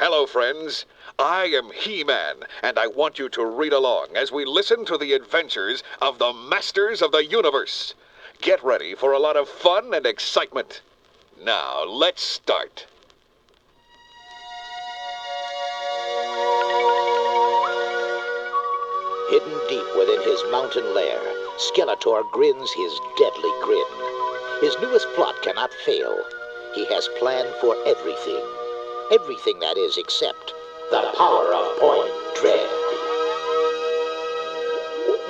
Hello, friends. I am He-Man, and I want you to read along as we listen to the adventures of the Masters of the Universe. Get ready for a lot of fun and excitement. Now, let's start. Hidden deep within his mountain lair, Skeletor grins his deadly grin. His newest plot cannot fail. He has planned for everything. Everything, that is, except the power of Point Dread.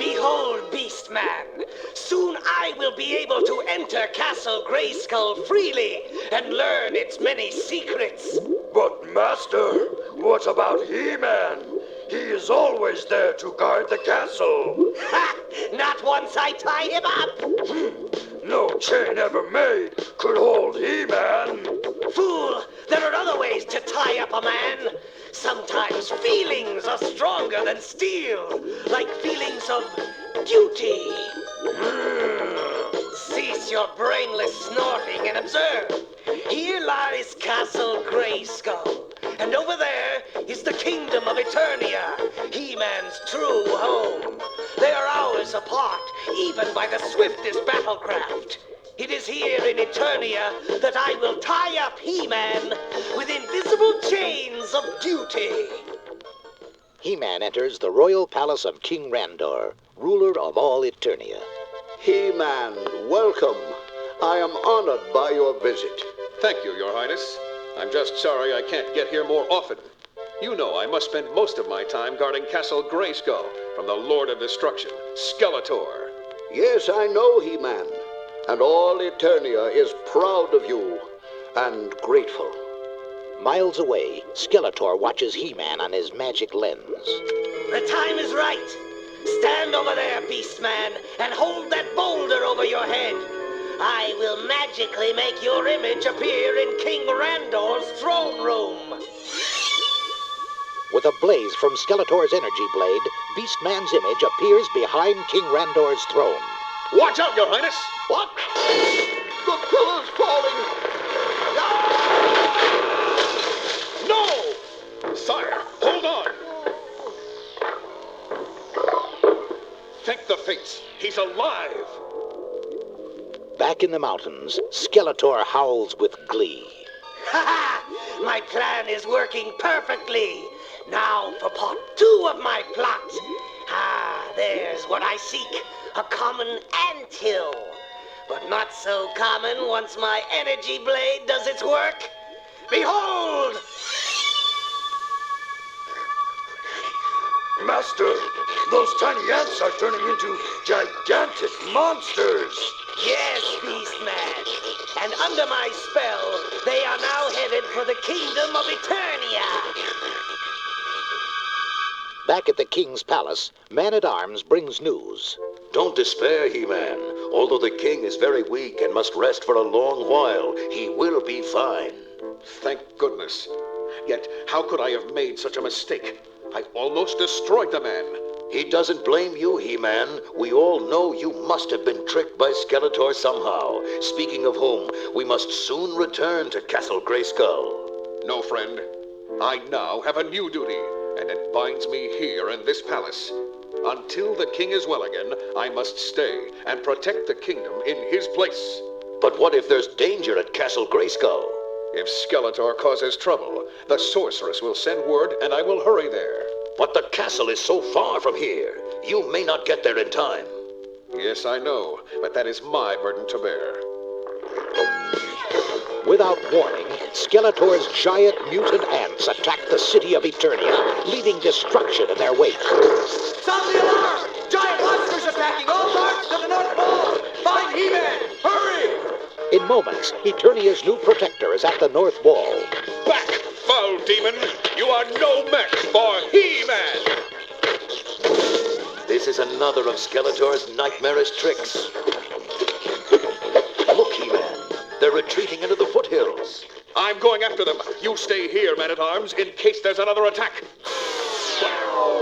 Behold, Beastman! Soon I will be able to enter Castle Grayskull freely and learn its many secrets. But, Master, what about He-Man? He is always there to guard the castle. Ha! Not once I tie him up! No chain ever made could hold He-Man. Fool! There are other ways to tie up a man. Sometimes feelings are stronger than steel, like feelings of duty. Cease your brainless snorting and observe. Here lies Castle Grayskull, and over there is the Kingdom of Eternia, He-Man's true home. They are hours apart, even by the swiftest battlecraft. It is here in Eternia that I will tie up He-Man with invisible chains of duty. He-Man enters the royal palace of King Randor, ruler of all Eternia. He-Man, welcome. I am honored by your visit. Thank you, Your Highness. I'm just sorry I can't get here more often. You know I must spend most of my time guarding Castle Grayskull from the Lord of Destruction, Skeletor. Yes, I know, He-Man. And all Eternia is proud of you and grateful. Miles away, Skeletor watches He-Man on his magic lens. The time is right. Stand over there, Beastman, and hold that boulder over your head. I will magically make your image appear in King Randor's throne room. With a blaze from Skeletor's energy blade, Beastman's image appears behind King Randor's throne. Watch out, Your Highness! What? The pillar's falling! No! Sire, hold on! Thank the fates, he's alive! Back in the mountains, Skeletor howls with glee. Ha ha! My plan is working perfectly. Now for part 2 of my plot. Ah, there's what I seek. A common anthill. But not so common once my energy blade does its work. Behold! Master, those tiny ants are turning into gigantic monsters. Yes, Beastman. And under my spell, they are now headed for the Kingdom of Eternia. Back at the king's palace, Man-at-Arms brings news. Don't despair, He-Man. Although the king is very weak and must rest for a long while, he will be fine. Thank goodness. Yet, how could I have made such a mistake? I almost destroyed the man. He doesn't blame you, He-Man. We all know you must have been tricked by Skeletor somehow. Speaking of whom, we must soon return to Castle Grayskull. No, friend. I now have a new duty, and it binds me here in this palace. Until the king is well again, I must stay and protect the kingdom in his place. But what if there's danger at Castle Grayskull? If Skeletor causes trouble, the sorceress will send word and I will hurry there. But the castle is so far from here. You may not get there in time. Yes, I know, but that is my burden to bear. Without warning, Skeletor's giant mutant ants attack the city of Eternia, leaving destruction in their wake. Sound the alarm! Giant monsters attacking all parts of the North Pole! Find He-Man! Hurry! In moments, Eternia's new protector is at the North Wall. Back, foul demon! You are no match for He-Man! This is another of Skeletor's nightmarish tricks. Look, He-Man. They're retreating into the foothills. I'm going after them. You stay here, Man-at-Arms, in case there's another attack.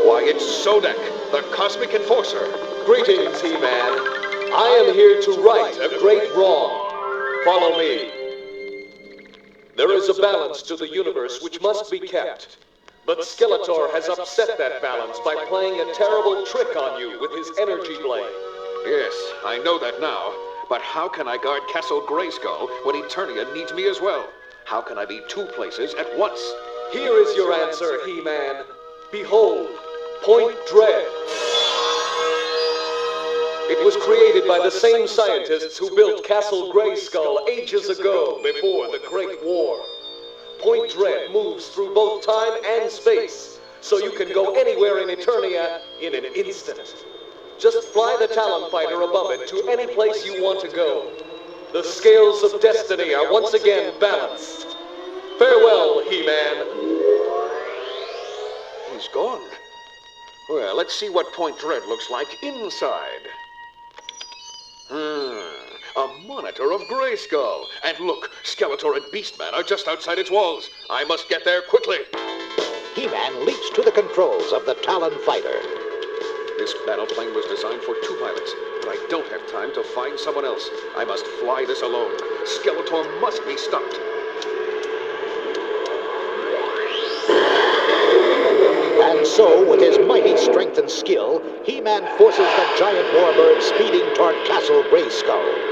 Why, it's Sodak, the Cosmic Enforcer. Greetings, He-Man. I am here to right a great wrong. Follow me. There is a balance to the universe which must be kept. But Skeletor has upset that balance by playing a terrible trick on you with his energy blade. Yes, I know that now. But how can I guard Castle Grayskull when Eternia needs me as well? How can I be two places at once? Here is your answer, He-Man. Behold, Point Dread. It was created by the same scientists who built Castle Grayskull ages ago, before the Great War. Point Dread moves through both time and space, so you can go anywhere in Eternia in an instant. Just fly the Talon Fighter above it to any place you want to go. The scales of destiny are once again balanced. Farewell, He-Man. He's gone. Well, let's see what Point Dread looks like inside. A monitor of Grayskull. And look, Skeletor and Beastman are just outside its walls. I must get there quickly. He-Man leaps to the controls of the Talon Fighter. This battleplane was designed for two pilots, but I don't have time to find someone else. I must fly this alone. Skeletor must be stopped. And so, with his mighty strength and skill, He-Man forces the giant warbird speeding toward Castle Grayskull.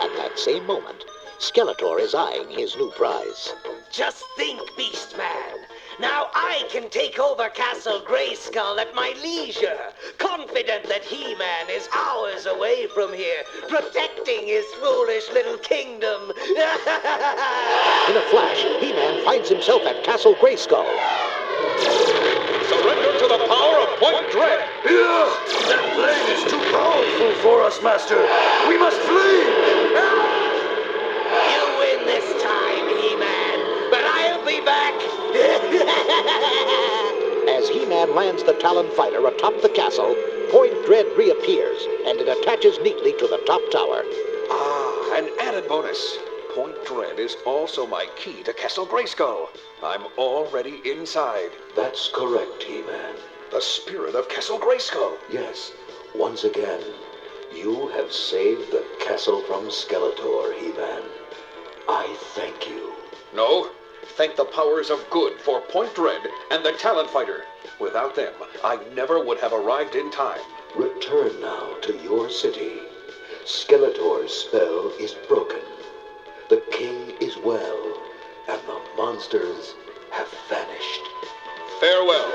At that same moment, Skeletor is eyeing his new prize. Just think, Beastman. Now I can take over Castle Grayskull at my leisure, confident that He-Man is hours away from here, protecting his foolish little kingdom. In a flash, He-Man finds himself at Castle Grayskull. Surrender to the power of Point Dread. That plane is too powerful for us, Master. We must flee. You win this time, He-Man, but I'll be back. As He-Man lands the Talon Fighter atop the castle, Point Dread reappears, and it attaches neatly to the top tower. Ah, an added bonus. Point Dread is also my key to Castle Grayskull. I'm already inside. That's correct, He-Man. The spirit of Castle Grayskull. Yes, once again, you have saved the castle from Skeletor, He-Man. I thank you. No, thank the powers of good for Point Dread and the Talon Fighter. Without them, I never would have arrived in time. Return now to your city. Skeletor's spell is broken. The king is well, and the monsters have vanished. Farewell.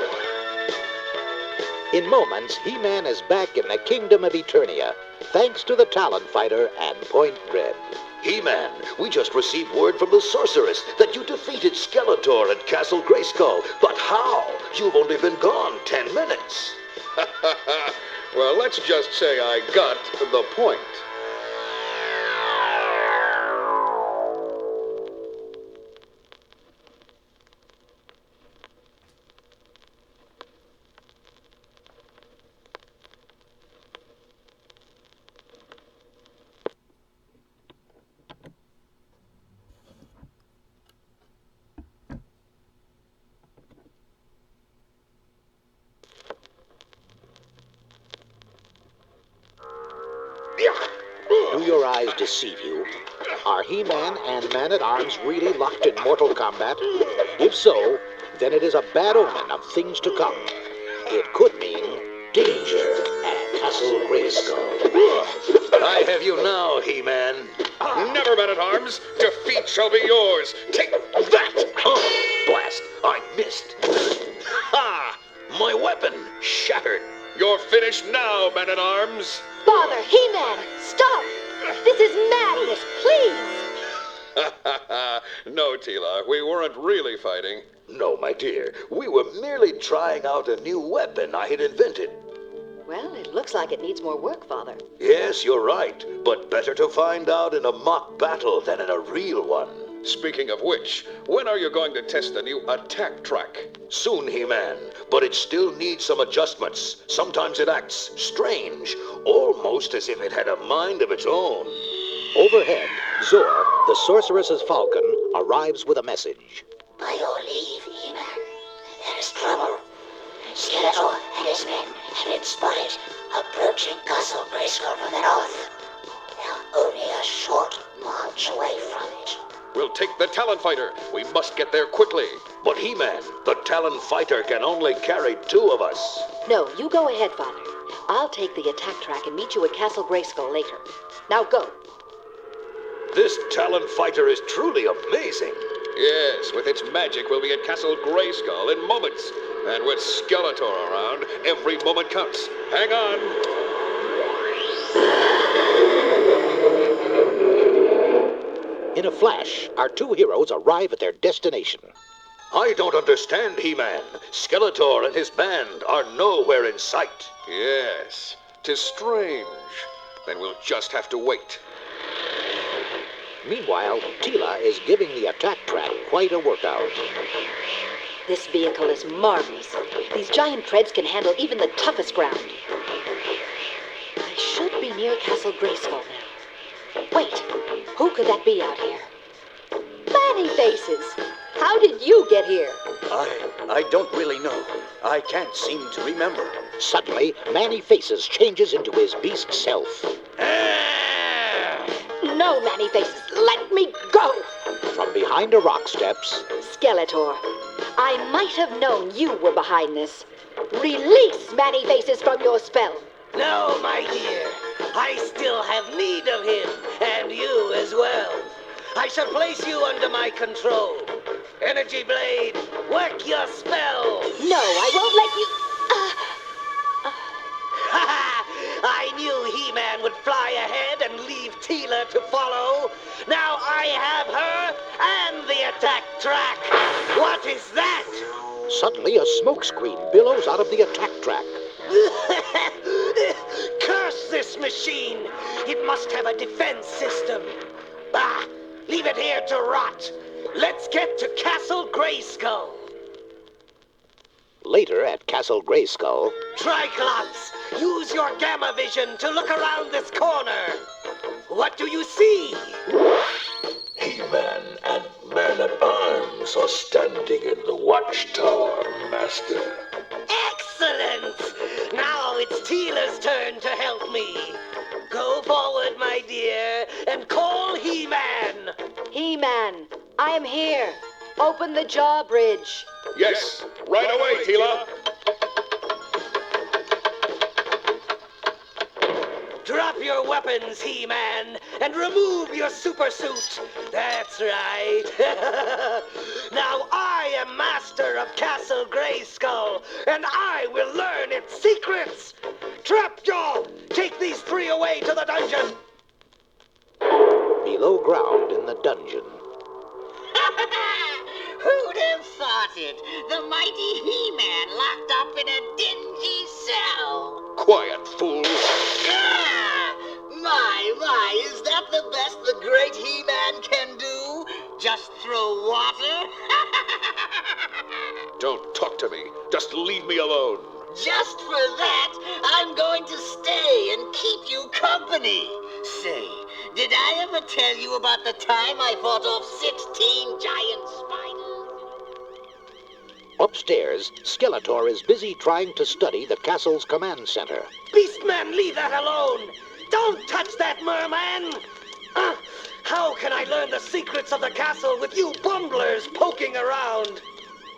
In moments, He-Man is back in the kingdom of Eternia, thanks to the Talon Fighter and Point Dread. He-Man, we just received word from the sorceress that you defeated Skeletor at Castle Grayskull. But how? You've only been gone 10 minutes. Well, let's just say I got the point. Do your eyes deceive you? Are He-Man and Man-at-Arms really locked in mortal combat? If so, then it is a bad omen of things to come. It could mean danger at Castle Grayskull. I have you now, He-Man. Never, Man-at-Arms. Defeat shall be yours. Take that! Oh, blast! I missed. Ha! My weapon shattered. You're finished now, Man-at-Arms. Father, He-Man, stop! This is madness, please! No, Tila, we weren't really fighting. No, my dear. We were merely trying out a new weapon I had invented. Well, it looks like it needs more work, Father. Yes, you're right. But better to find out in a mock battle than in a real one. Speaking of which, when are you going to test the new attack track? Soon, He-Man, but it still needs some adjustments. Sometimes it acts strange, almost as if it had a mind of its own. Overhead, Zor, the sorceress's falcon, arrives with a message. By your leave, He-Man, there is trouble. Skeletor and his men have been spotted approaching Castle Grayskull from the north. They are only a short march away from it. We'll take the Talon Fighter. We must get there quickly. But He-Man, the Talon Fighter can only carry 2 of us. No, you go ahead, Father. I'll take the attack track and meet you at Castle Grayskull later. Now go. This Talon Fighter is truly amazing. Yes, with its magic, we'll be at Castle Grayskull in moments. And with Skeletor around, every moment counts. Hang on. In a flash, our 2 heroes arrive at their destination. I don't understand, He-Man. Skeletor and his band are nowhere in sight. Yes, 'tis strange. Then we'll just have to wait. Meanwhile, Tila is giving the attack track quite a workout. This vehicle is marvelous. These giant treads can handle even the toughest ground. I should be near Castle Grayskull now. Wait, who could that be out here? Manny Faces! How did you get here? I don't really know. I can't seem to remember. Suddenly, Manny Faces changes into his beast self. No, Manny Faces, let me go! From behind a rock steps, Skeletor, I might have known you were behind this. Release Manny Faces from your spell. No, my dear. I still have need of him, and you as well. I shall place you under my control. Energy Blade, work your spell. No, I won't let you... I knew He-Man would fly ahead and leave Teela to follow. Now I have her and the attack track. What is that? suddenly a smoke screen billows out of the attack track. Curse this machine! It must have a defense system. Bah! Leave it here to rot. Let's get to Castle Grayskull. Later at Castle Grayskull, Triclops, use your gamma vision to look around this corner. What do you see? He-Man and Man-at-Arms are standing in the watchtower, Master. Excellent! Now it's Teela's turn to help me. Go forward, my dear, and call He-Man. He-Man, I am here. Open the drawbridge. Yes, right away, Teela. Drop your weapons, He-Man, and remove your super suit. That's right. Now I am master of Castle Grayskull, and I will learn its secrets. Trapjaw, take these three away to the dungeon. below ground in the dungeon, Who'd have thought it? The mighty He-Man locked up in a dingy cell. Quiet, fool. Ah! My, is that the best the great He-Man can do? Just throw water? Don't talk to me. Just leave me alone. Just for that, I'm going to stay and keep you company. Say, did I ever tell you about the time I fought off 16 giant spiders? upstairs, Skeletor is busy trying to study the castle's command center. Beastman, leave that alone. Don't touch that merman. How can I learn the secrets of the castle with you bumblers poking around?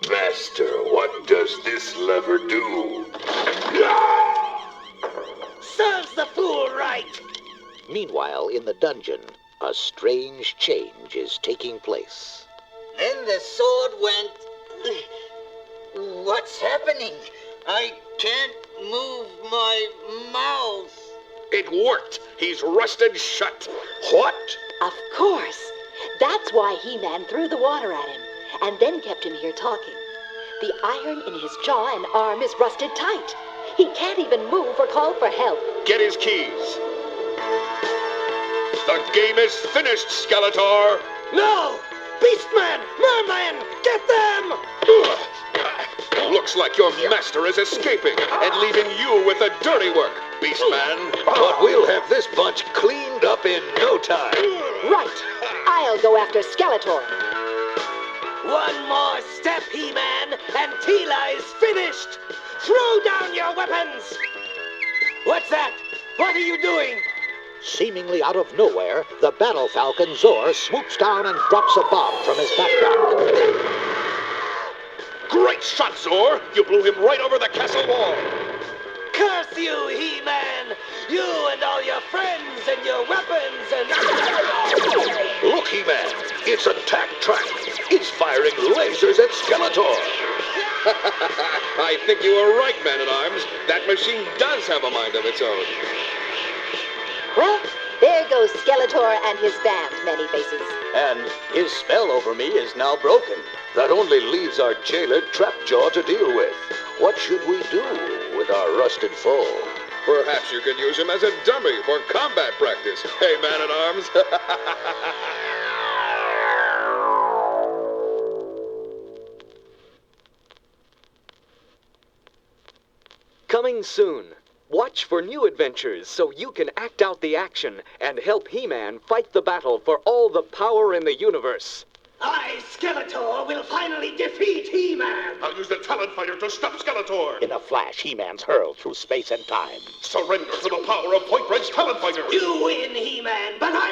Master, what does this lever do? Serves the fool right. Meanwhile, in the dungeon, a strange change is taking place. Then the sword went... What's happening? I can't move my mouth. It worked. He's rusted shut. What? Of course. That's why He-Man threw the water at him, and then kept him here talking. The iron in his jaw and arm is rusted tight. He can't even move or call for help. Get his keys. The game is finished, Skeletor. No! Beastman! Merman! Get them! Looks like your master is escaping and leaving you with the dirty work, Beastman. But we'll have this bunch cleaned up in no time. Right. I'll go after Skeletor. One more step, He-Man, and Teela is finished! Throw down your weapons! What's that? What are you doing? Seemingly out of nowhere, the battle falcon Zor swoops down and drops a bomb from his backpack. Great shot, Zor! You blew him right over the castle wall. Curse you, He-Man! You and all your friends and your weapons and... Look, He-Man, it's attack track. It's firing lasers at Skeletor. I think you were right, Man-at-Arms. That machine does have a mind of its own. Well, there goes Skeletor and his band, Many Faces. And his spell over me is now broken. That only leaves our jailer Trapjaw to deal with. What should we do with our rusted foe? Perhaps you can use him as a dummy for combat practice. Hey, Man-at-Arms. Coming soon. Watch for new adventures so you can act out the action and help He-Man fight the battle for all the power in the universe. I, Skeletor, will finally defeat He-Man! I'll use the Talon Fighter to stop Skeletor. In a flash, He-Man's hurled through space and time. Surrender to the power of Point Red's Talon Fighter. You win, He-Man, but I